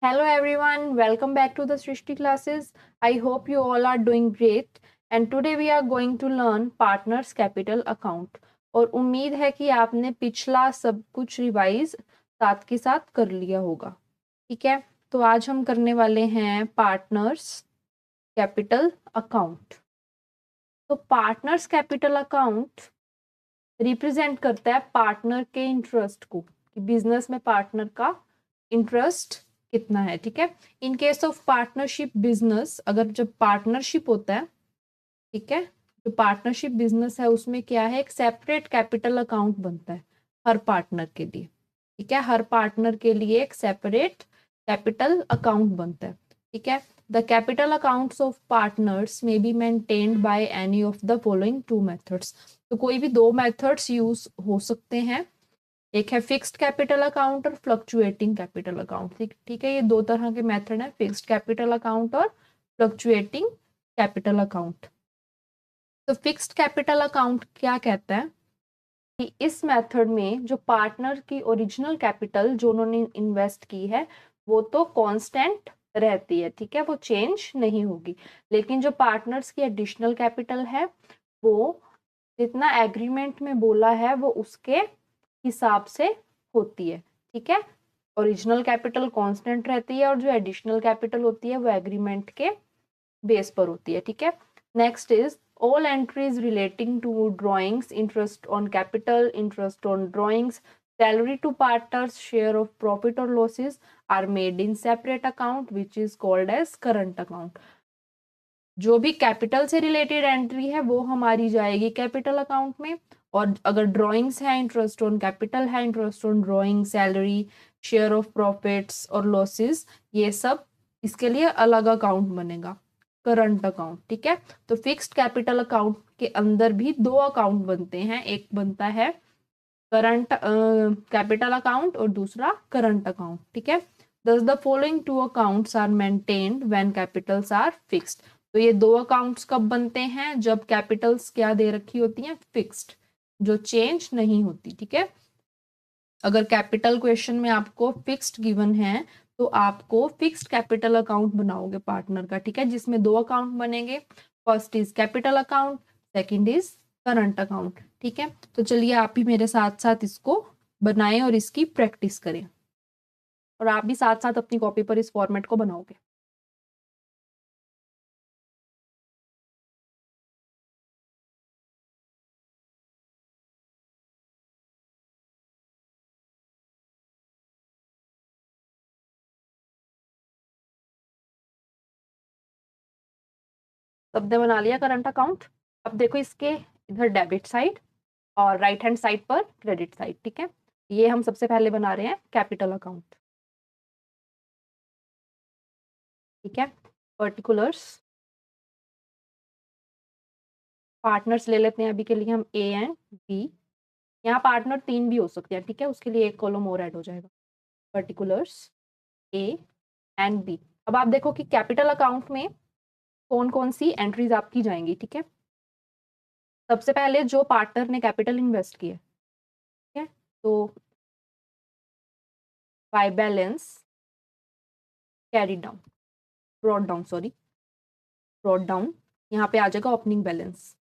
Hello everyone, welcome back to the Srishti classes. I hope you all are doing great and today we are going to learn partners capital account और उम्मीद है कि आपने पिछला सब कुछ revise साथ के साथ कर लिया होगा। ठीक है, तो आज हम करने वाले हैं पार्टनर्स कैपिटल अकाउंट। तो पार्टनर्स कैपिटल अकाउंट रिप्रेजेंट करता है पार्टनर के इंटरेस्ट को कि बिजनेस में पार्टनर का इंटरेस्ट कितना है। ठीक है, in case of partnership business, अगर जब पार्टनरशिप होता है, ठीक है, जो पार्टनरशिप बिजनेस है उसमें क्या है, एक सेपरेट कैपिटल अकाउंट बनता है हर पार्टनर के लिए। ठीक है, हर पार्टनर के लिए एक सेपरेट कैपिटल अकाउंट बनता है। ठीक है, the capital accounts of partners may be maintained by any of the following two methods. तो कोई भी दो मेथड्स यूज हो सकते हैं, एक है फिक्स्ड कैपिटल अकाउंट और फ्लक्चुएटिंग कैपिटल अकाउंट। ठीक है, ये दो तरह के मेथड है, फिक्स्ड कैपिटल अकाउंट और फ्लक्चुएटिंग कैपिटल अकाउंट। तो फिक्स्ड कैपिटल अकाउंट क्या कहता है कि इस मेथड में जो पार्टनर की ओरिजिनल कैपिटल जो उन्होंने इन्वेस्ट की है वो तो कांस्टेंट रहती है। ठीक है, वो चेंज नहीं होगी, लेकिन जो पार्टनर्स की एडिशनल कैपिटल है वो जितना एग्रीमेंट में बोला है वो उसके हिसाब से होती है। ठीक है, ओरिजिनल कैपिटल कांस्टेंट रहती है और जो एडिशनल कैपिटल होती है वो एग्रीमेंट के बेस पर होती है। ठीक है, next is all entries relating to drawings, interest on capital, interest on drawings, salary to partners, share of profit or losses are made in separate account which is called as current account। जो भी capital से related entry है वो हमारी जाएगी capital account में, और अगर ड्राइंग्स है, इंटरेस्ट ऑन कैपिटल है, interest on drawing, salary, share of profits और लॉसेस, ये सब इसके लिए अलग अकाउंट बनेगा, करंट अकाउंट। ठीक है, तो फिक्स्ड कैपिटल अकाउंट के अंदर भी दो अकाउंट बनते हैं, एक बनता है करंट कैपिटल अकाउंट और दूसरा करंट अकाउंट। ठीक है, thus the following two accounts are maintained when capitals are fixed। तो ये दो अकाउंट्स कब बनते हैं, जब कैपिटल्स क्या दे रखी होती हैं, फिक्स्ड, जो चेंज नहीं होती। ठीक है, अगर कैपिटल क्वेश्चन में आपको फिक्स्ड गिवन है तो आपको फिक्स्ड कैपिटल अकाउंट बनाओगे पार्टनर का। ठीक है, जिसमें दो अकाउंट बनेंगे, first is capital account, second is current account. ठीक है, तो चलिए आप भी मेरे साथ साथ इसको बनाएं और इसकी प्रैक्टिस करें, और आप भी साथ साथ अपनी कॉपी पर इस फॉर्मेट को बनाओगे। सबने बना लिया करंट अकाउंट। अब देखो इसके इधर डेबिट साइड और राइट हैंड साइड पर क्रेडिट साइड। ठीक है, ये हम सबसे पहले बना रहे हैं कैपिटल अकाउंट। ठीक है, पर्टिकुलर्स, पार्टनर्स ले लेते हैं अभी के लिए हम ए एंड बी। यहाँ पार्टनर तीन भी हो सकते हैं। ठीक है, उसके लिए एक कॉलम और ऐड हो जाएगा, पर्टिकुलर्स ए एंड बी। अब आप देखो कि कैपिटल अकाउंट में कौन कौन सी एंट्रीज आपकी जाएंगी। ठीक है, सबसे पहले जो पार्टनर ने कैपिटल इन्वेस्ट किया, ठीक है, तो by balance carry down, brought down, sorry brought down, यहाँ पे आ जाएगा ओपनिंग बैलेंस।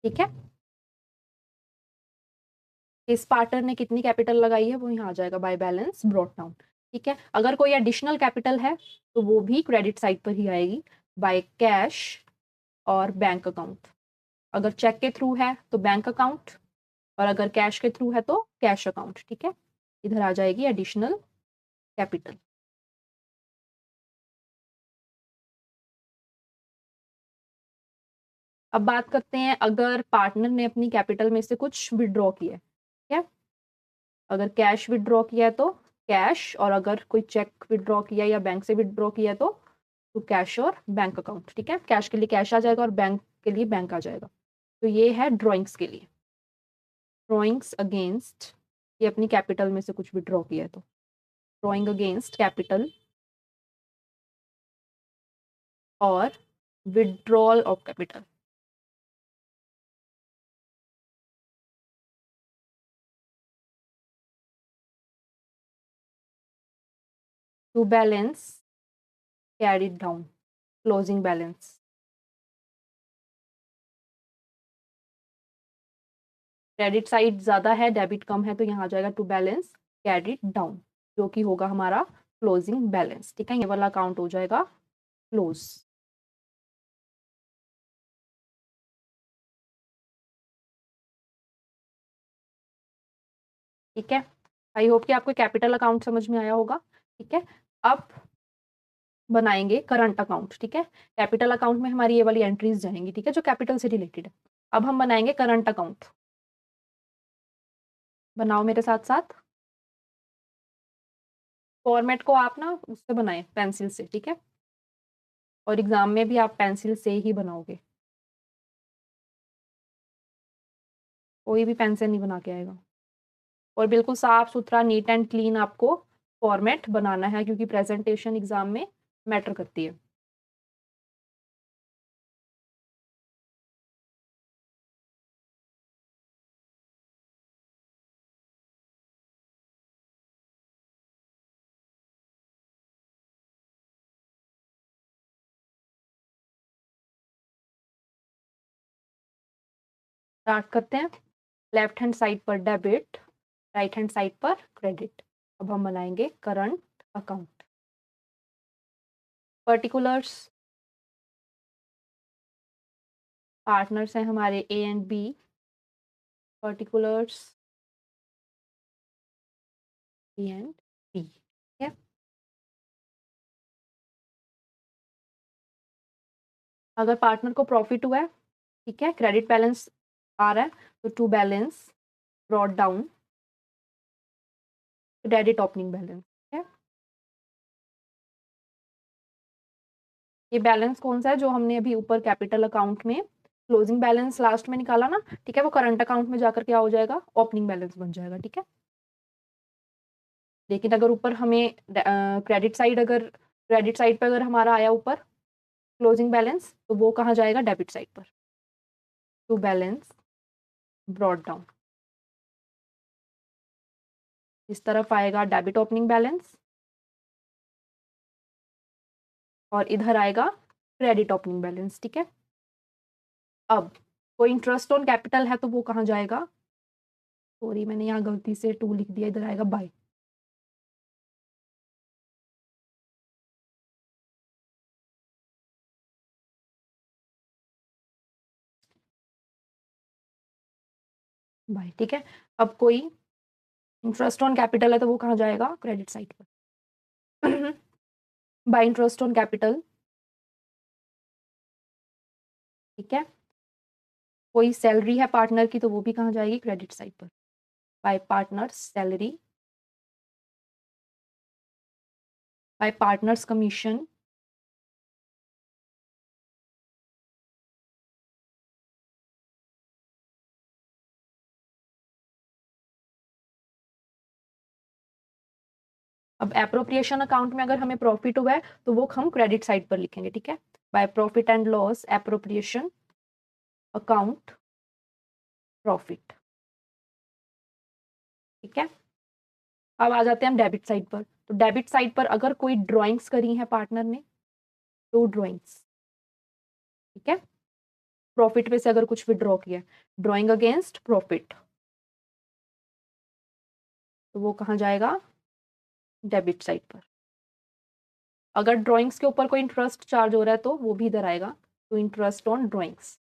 ठीक है, इस पार्टनर ने कितनी कैपिटल लगाई है वो यहाँ आ जाएगा बाय बैलेंस ब्रॉट डाउन। ठीक है, अगर कोई एडिशनल कैपिटल है तो वो भी क्रेडिट साइड पर ही आएगी, बाय कैश और बैंक अकाउंट। अगर चेक के थ्रू है तो बैंक अकाउंट, और अगर कैश के थ्रू है तो कैश अकाउंट। ठीक है, इधर आ जाएगी एडिशनल कैपिटल। अब बात करते हैं अगर पार्टनर ने अपनी कैपिटल में से कुछ विड्रॉ किया है। ठीक है, अगर कैश विड्रॉ किया है तो कैश, और अगर कोई चेक विड्रॉ किया या बैंक से विड्रॉ किया तो कैश और बैंक अकाउंट। ठीक है, कैश के लिए कैश आ जाएगा और बैंक के लिए बैंक आ जाएगा। तो ये है ड्रॉइंग्स के लिए, ड्रॉइंग्स अगेंस्ट, ये अपनी कैपिटल में से कुछ विड्रॉ किया है तो ड्रॉइंग अगेंस्ट कैपिटल और withdrawal of capital. To balance carried down, closing balance. Credit side ज़्यादा है, डेबिट कम है, तो यहाँ आ जाएगा टू बैलेंस कैरिड डाउन, जो कि होगा हमारा क्लोजिंग बैलेंस। ठीक है, ये वाला अकाउंट हो जाएगा क्लोज। ठीक है, आई होप कि आपको कैपिटल अकाउंट समझ में आया होगा। ठीक है, अब बनाएंगे करंट अकाउंट। ठीक है, कैपिटल अकाउंट में हमारी ये वाली एंट्रीज जाएंगी, ठीक है, जो कैपिटल से रिलेटेड है। अब हम बनाएंगे करंट अकाउंट। बनाओ मेरे साथ साथ। फॉर्मेट को आप ना उससे बनाएं, पेंसिल से। ठीक है, और एग्जाम में भी आप पेंसिल से ही बनाओगे, कोई भी पेन से नहीं बना के आएगा। और बिल्कुल साफ सुथरा, नीट एंड क्लीन आपको फॉर्मेट बनाना है, क्योंकि प्रेजेंटेशन एग्जाम में मैटर करती है। स्टार्ट करते हैं। लेफ्ट हैंड साइड पर डेबिट, राइट हैंड साइड पर क्रेडिट। अब हम बनाएंगे करंट अकाउंट। पर्टिकुलर्स, पार्टनर्स हैं हमारे A and B. Particulars A and B. ठीक है, अगर पार्टनर को प्रॉफिट हुआ है, ठीक है, क्रेडिट बैलेंस आ रहा है, तो to balance brought down debit opening balance. ठीक है, ये बैलेंस कौन सा है जो हमने अभी ऊपर कैपिटल अकाउंट में क्लोजिंग बैलेंस लास्ट में निकाला ना, ठीक है, वो करंट अकाउंट में जाकर क्या हो जाएगा, ओपनिंग बैलेंस बन जाएगा। ठीक है, लेकिन अगर ऊपर हमें क्रेडिट साइड पर अगर हमारा आया ऊपर क्लोजिंग बैलेंस, तो वो कहाँ जाएगा, डेबिट साइड पर, टू बैलेंस ब्रॉट डाउन। इस तरफ आएगा डेबिट ओपनिंग बैलेंस, और इधर आएगा क्रेडिट ओपनिंग बैलेंस। ठीक है, अब कोई इंटरेस्ट ऑन कैपिटल है तो वो कहाँ जाएगा, सॉरी मैंने यहाँ गलती से टू लिख दिया, इधर आएगा बाय। बाय, ठीक है, अब कोई इंटरेस्ट ऑन कैपिटल है तो वो कहाँ जाएगा, क्रेडिट साइड पर। Bye interest on capital. ठीक है, कोई सैलरी है पार्टनर की तो वो भी कहाँ जाएगी, क्रेडिट साइड पर, bye partners salary, bye partners commission, अब एप्रोप्रिएशन अकाउंट में अगर हमें प्रॉफिट हुआ है तो वो हम क्रेडिट साइड पर लिखेंगे। ठीक है, by profit and loss appropriation account profit. ठीक है, अब आ जाते हैं हम डेबिट साइड पर। तो डेबिट साइड पर अगर कोई ड्राइंग्स करी है पार्टनर ने, तो ड्राइंग्स। ठीक है, प्रॉफिट में से अगर कुछ विड्रॉ किया, ड्राइंग अगेंस्ट प्रॉफिट, तो वो कहाँ जाएगा, डेबिट साइड पर। अगर ड्राइंग्स के ऊपर कोई इंटरेस्ट चार्ज हो रहा है तो वो भी इधर आएगा, तो इंटरेस्ट ऑन ड्राइंग्स।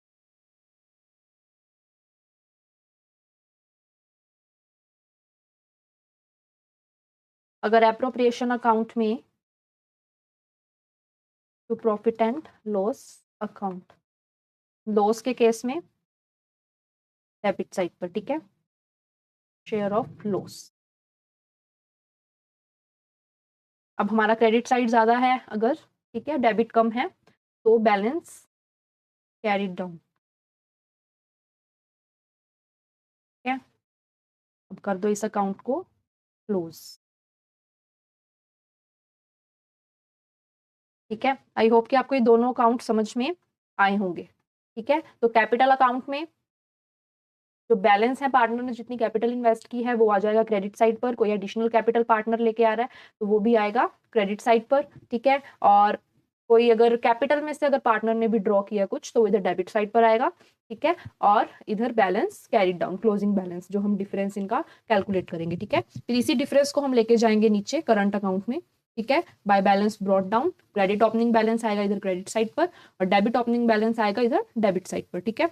अगर एप्रोप्रिएशन अकाउंट में, तो profit and loss account, loss के केस में डेबिट साइड पर। ठीक है, शेयर ऑफ लॉस। अब हमारा क्रेडिट साइड ज्यादा है अगर, ठीक है, डेबिट कम है, तो बैलेंस कैरिड डाउन। ठीक है, अब कर दो इस अकाउंट को क्लोज। ठीक है, आई होप कि आपको ये दोनों अकाउंट समझ में आए होंगे। ठीक है, तो कैपिटल अकाउंट में जो बैलेंस है पार्टनर ने जितनी कैपिटल इन्वेस्ट की है वो आ जाएगा क्रेडिट साइड पर। कोई एडिशनल कैपिटल पार्टनर लेके आ रहा है तो वो भी आएगा क्रेडिट साइड पर, ठीक है। और कोई अगर कैपिटल में से अगर पार्टनर ने भी ड्रॉ किया कुछ तो इधर डेबिट साइड पर आएगा, ठीक है। और इधर balance carried down, closing balance जो हम डिफरेंस इनका कैलकुलेट करेंगे, ठीक है। फिर इसी डिफरेंस को हम लेके जाएंगे नीचे करंट अकाउंट में, ठीक है। Bye balance brought down, credit opening balance आएगा इधर क्रेडिट साइड पर और डेबिट ओपनिंग बैलेंस आएगा इधर डेबिट साइड पर, ठीक है।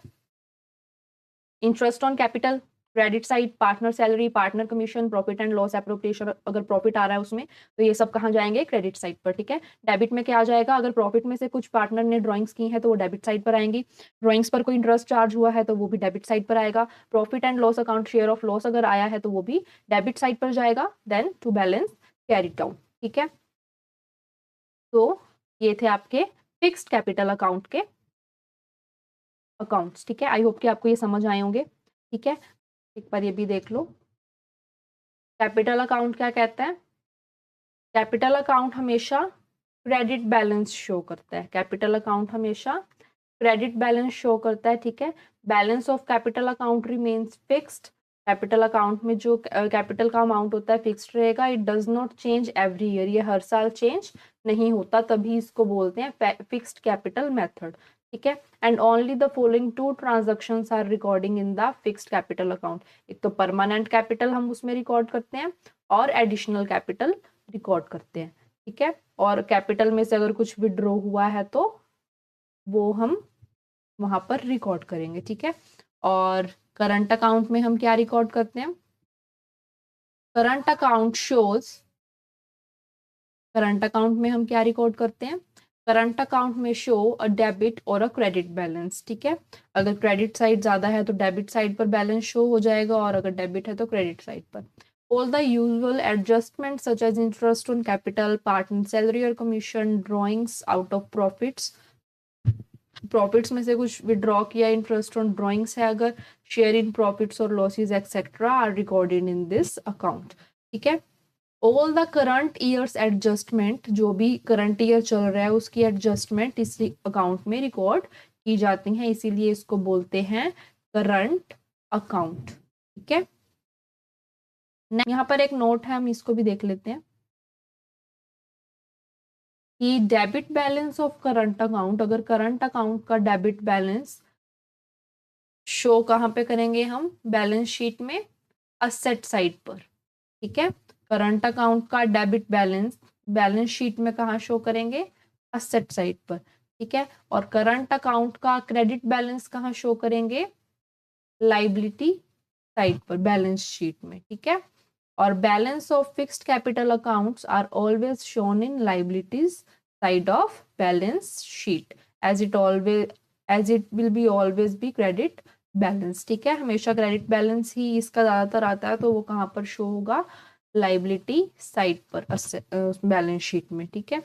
Interest on capital credit side, partner salary, partner commission, profit and loss appropriation, अगर प्रॉफिट आ रहा है उसमें तो ये सब कहाँ जाएंगे, क्रेडिट साइड पर, ठीक है। डेबिट में क्या आ जाएगा, अगर प्रॉफिट में से कुछ पार्टनर ने ड्राइंग्स की है तो वो डेबिट साइड पर आएंगी। ड्राइंग्स पर कोई इंटरेस्ट चार्ज हुआ है तो वो भी डेबिट साइड पर आएगा। Profit and loss account share of loss अगर आया है तो वो भी डेबिट साइड पर जाएगा। Then to balance carried down, ठीक है। तो ये थे आपके फिक्स्ड कैपिटल अकाउंट के अकाउंट्स, ठीक है। आई होप कि आपको ये समझ आए होंगे, ठीक है। एक बार ये भी देख लो, कैपिटल अकाउंट क्या कहता है। कैपिटल अकाउंट हमेशा क्रेडिट बैलेंस शो करता है। कैपिटल अकाउंट हमेशा क्रेडिट बैलेंस शो करता है, ठीक है। Balance of capital account remains fixed. Capital account में जो कैपिटल का अमाउंट होता है फिक्स्ड रहेगा। It does not change every year, ये हर साल चेंज नहीं होता, तभी इसको बोलते हैं फिक्स्ड कैपिटल मेथड, ठीक है। And only the following two transactions are recording in the fixed capital account. एक तो परमानेंट कैपिटल हम उसमें रिकॉर्ड करते हैं और एडिशनल कैपिटल रिकॉर्ड करते हैं, ठीक है। और कैपिटल में से अगर कुछ विड्रॉ हुआ है तो वो हम वहां पर रिकॉर्ड करेंगे, ठीक है। और करंट अकाउंट में हम क्या रिकॉर्ड करते हैं, current account shows, current account में हम क्या रिकॉर्ड करते हैं, करंट अकाउंट में शो अ डेबिट और अ क्रेडिट बैलेंस, ठीक है। अगर क्रेडिट साइड ज्यादा है तो डेबिट साइड पर बैलेंस शो हो जाएगा और अगर डेबिट है तो क्रेडिट साइड पर। All the usual adjustment such as interest on capital, partner salary और commission, drawings out of profits, profits में से कुछ विड्रॉ किया, इंटरेस्ट ऑन ड्रॉइंग्स है अगर, शेयर इन प्रॉफिट्स और losses etcetera are recorded in this account, ठीक है। All the current years adjustment, जो भी करंट ईयर चल रहा है उसकी एडजस्टमेंट इस अकाउंट में रिकॉर्ड की जाती हैं, इसीलिए इसको बोलते हैं करंट अकाउंट, ठीक है। यहाँ पर एक नोट है, हम इसको भी देख लेते हैं कि debit balance of current account, अगर करंट अकाउंट का डेबिट बैलेंस शो कहाँ पे करेंगे हम, बैलेंस शीट में असेट साइड पर, ठीक है। करंट अकाउंट का डेबिट बैलेंस बैलेंस शीट में कहाँ शो करेंगे, असेट साइड पर, ठीक है। और करंट अकाउंट का क्रेडिट बैलेंस कहाँ शो करेंगे, लाइबिलिटी साइड पर बैलेंस शीट में, ठीक है। और balance of fixed capital accounts are always shown in liabilities side of balance sheet as it will be always be credit balance, ठीक है। हमेशा क्रेडिट बैलेंस ही इसका ज्यादातर आता है तो वो कहाँ पर शो होगा, लाइबिलिटी साइड पर बैलेंस शीट में, ठीक है।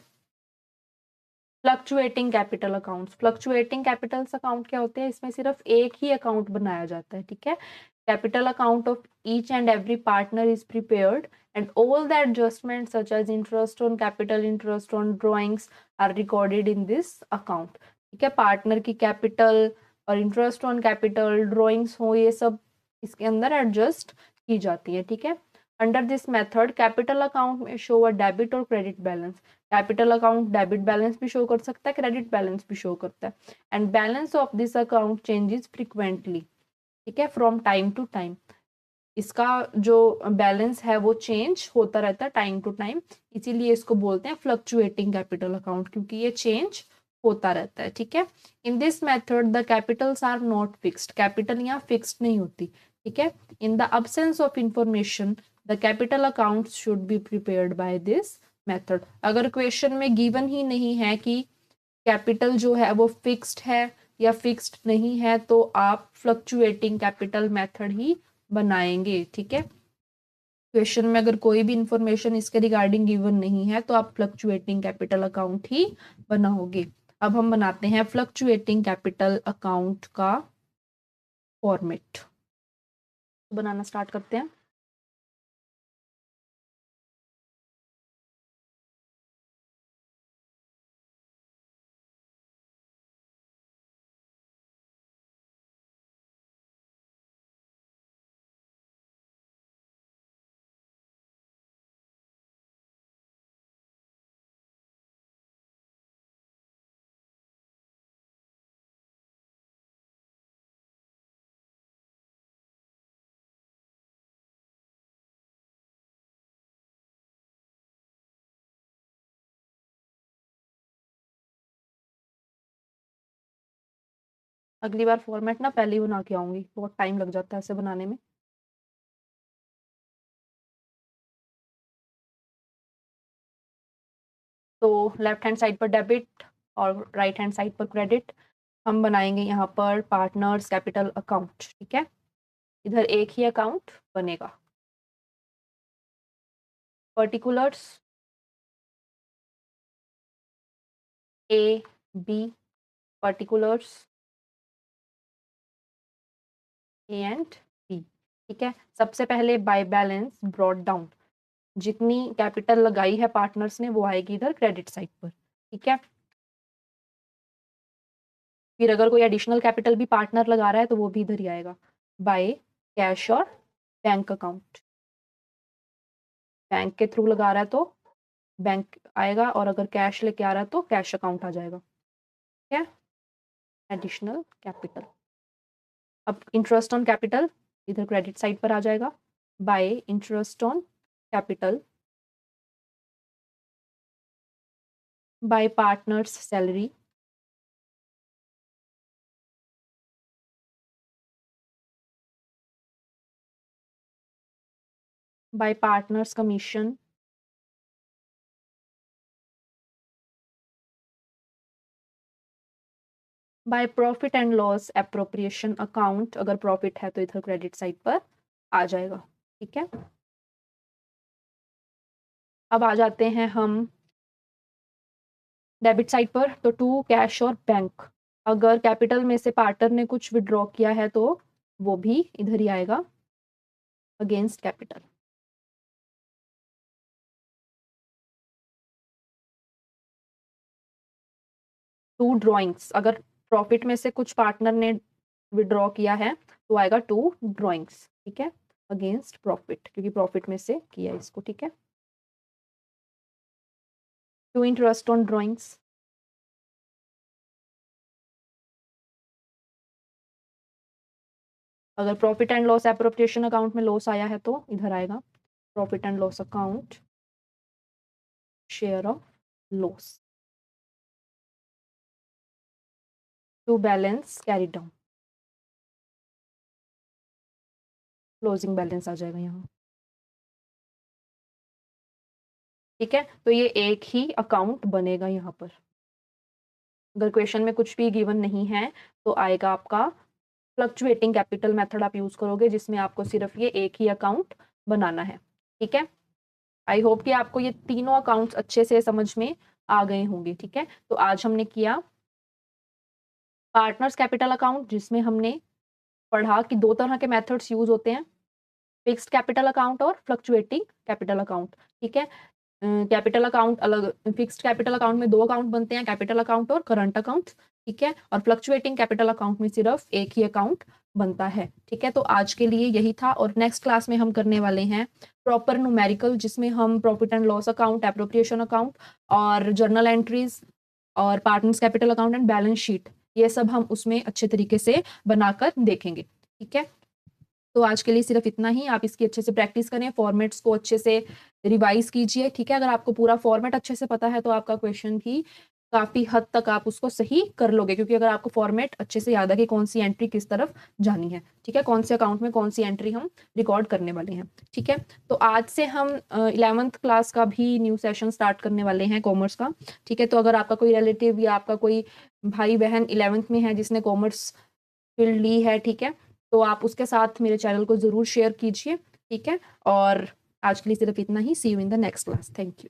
Fluctuating capital accounts, fluctuating Capitals account क्या होते हैं, इसमें सिर्फ एक ही अकाउंट बनाया जाता है, ठीक है। Capital account of each and every partner is prepared and all the adjustment such as interest on capital, interest on drawings are recorded in this account, ठीक है। पार्टनर की कैपिटल और इंटरेस्ट ऑन कैपिटल, ड्रॉइंग्स हो, ये सब इसके अंदर adjust की जाती है, ठीक है। Under this method capital account में शो अ डेबिट और credit balance. Capital account debit balance भी शो कर सकता है, क्रेडिट बैलेंस भी शो करता है। And balance of this account changes frequently, ठीक है, फ्रॉम टाइम टू टाइम। इसका जो बैलेंस है वो चेंज होता रहता है टाइम टू टाइम, इसीलिए इसको बोलते हैं फ्लक्चुएटिंग कैपिटल अकाउंट, क्योंकि ये चेंज होता रहता है, ठीक है। In this method the capitals are not fixed, capital यहाँ फिक्स्ड नहीं होती, ठीक है। In the absence of information the capital accounts should be prepared by this method. अगर क्वेश्चन में गिवन ही नहीं है कि कैपिटल जो है वो फिक्स्ड है या फिक्स्ड नहीं है तो आप फ्लक्चुएटिंग कैपिटल मेथड ही बनाएंगे, ठीक है। क्वेश्चन में अगर कोई भी इंफॉर्मेशन इसके रिगार्डिंग गिवन नहीं है तो आप फ्लक्चुएटिंग कैपिटल अकाउंट ही बनाओगे। अब हम बनाते हैं फ्लक्चुएटिंग कैपिटल अकाउंट का फॉर्मेट, बनाना स्टार्ट करते हैं। अगली बार फॉर्मेट ना पहले ही बना के आऊंगी, बहुत टाइम लग जाता है ऐसे बनाने में। तो लेफ्ट हैंड साइड पर डेबिट और राइट हैंड साइड पर क्रेडिट। हम बनाएंगे यहाँ पर पार्टनर्स कैपिटल अकाउंट, ठीक है। इधर एक ही अकाउंट बनेगा। Particulars A B, particulars A and B, ठीक है। सबसे पहले बाय बैलेंस ब्रॉट डाउन, जितनी कैपिटल लगाई है पार्टनर्स ने वो आएगी इधर क्रेडिट साइड पर, ठीक है। फिर अगर कोई एडिशनल कैपिटल भी पार्टनर लगा रहा है तो वो भी इधर ही आएगा, बाय कैश और बैंक अकाउंट। बैंक के थ्रू लगा रहा है तो बैंक आएगा, और अगर कैश लेके आ रहा है तो कैश अकाउंट आ जाएगा, ठीक है। Additional capital. अब इंटरेस्ट ऑन कैपिटल इधर क्रेडिट साइड पर आ जाएगा, bye interest on capital by partners salary, bye partners commission, by profit and loss appropriation account. अगर प्रॉफिट है तो इधर क्रेडिट साइड पर आ जाएगा, ठीक है। अब आ जाते हैं हम डेबिट साइड पर। तो टू कैश और बैंक, अगर कैपिटल में से पार्टनर ने कुछ विड्रॉ किया है तो वो भी इधर ही आएगा अगेंस्ट कैपिटल। टू ड्रॉइंग्स, अगर प्रॉफिट में से कुछ पार्टनर ने विड्रॉ किया है तो आएगा टू ड्रॉइंग्स, ठीक है, अगेंस्ट प्रॉफिट, क्योंकि प्रॉफिट में से किया है इसको, ठीक है। टू इंटरेस्ट ऑन ड्रॉइंग्स, अगर profit and loss appropriation account में लॉस आया है तो इधर आएगा profit and loss account share of loss. To balance carry down, closing balance आ जाएगा यहाँ, ठीक है। तो ये एक ही अकाउंट बनेगा यहाँ पर। अगर क्वेश्चन में कुछ भी गिवन नहीं है तो आएगा आपका फ्लक्चुएटिंग कैपिटल मेथड आप यूज करोगे, जिसमें आपको सिर्फ ये एक ही अकाउंट बनाना है, ठीक है। आई होप कि आपको ये तीनों अकाउंट्स अच्छे से समझ में आ गए होंगे, ठीक है। तो आज हमने किया पार्टनर्स कैपिटल अकाउंट, जिसमें हमने पढ़ा कि दो तरह के मेथड्स यूज होते हैं, फिक्स्ड कैपिटल अकाउंट और फ्लक्चुएटिंग कैपिटल अकाउंट, ठीक है। कैपिटल अकाउंट अलग, फिक्स्ड कैपिटल अकाउंट में दो अकाउंट बनते हैं, कैपिटल अकाउंट और करंट अकाउंट, ठीक है। और फ्लक्चुएटिंग कैपिटल अकाउंट में सिर्फ एक ही अकाउंट बनता है, ठीक है। तो आज के लिए यही था, और नेक्स्ट क्लास में हम करने वाले हैं प्रॉपर न्यूमेरिकल, जिसमें हम profit and loss account, appropriation account और जर्नल एंट्रीज और partners capital account and balance sheet, ये सब हम उसमें अच्छे तरीके से बनाकर देखेंगे, ठीक है। तो आज के लिए सिर्फ इतना ही। आप इसकी अच्छे से प्रैक्टिस करें, फॉर्मेट्स को अच्छे से रिवाइज कीजिए, ठीक है। अगर आपको पूरा फॉर्मेट अच्छे से पता है तो आपका क्वेश्चन भी काफी हद तक आप उसको सही कर लोगे, क्योंकि अगर आपको फॉर्मेट अच्छे से याद है कि कौन सी एंट्री किस तरफ जानी है, ठीक है, कौन से अकाउंट में कौन सी एंट्री हम रिकॉर्ड करने वाले हैं, ठीक है। तो आज से हम 11th क्लास का भी न्यू सेशन स्टार्ट करने वाले हैं कॉमर्स का, ठीक है। तो अगर आपका कोई रिलेटिव या आपका कोई भाई बहन 11th में है जिसने कॉमर्स फील्ड ली है, ठीक है, तो आप उसके साथ मेरे चैनल को ज़रूर शेयर कीजिए, ठीक है। और आज के लिए सिर्फ इतना ही। See you in the next class. Thank you.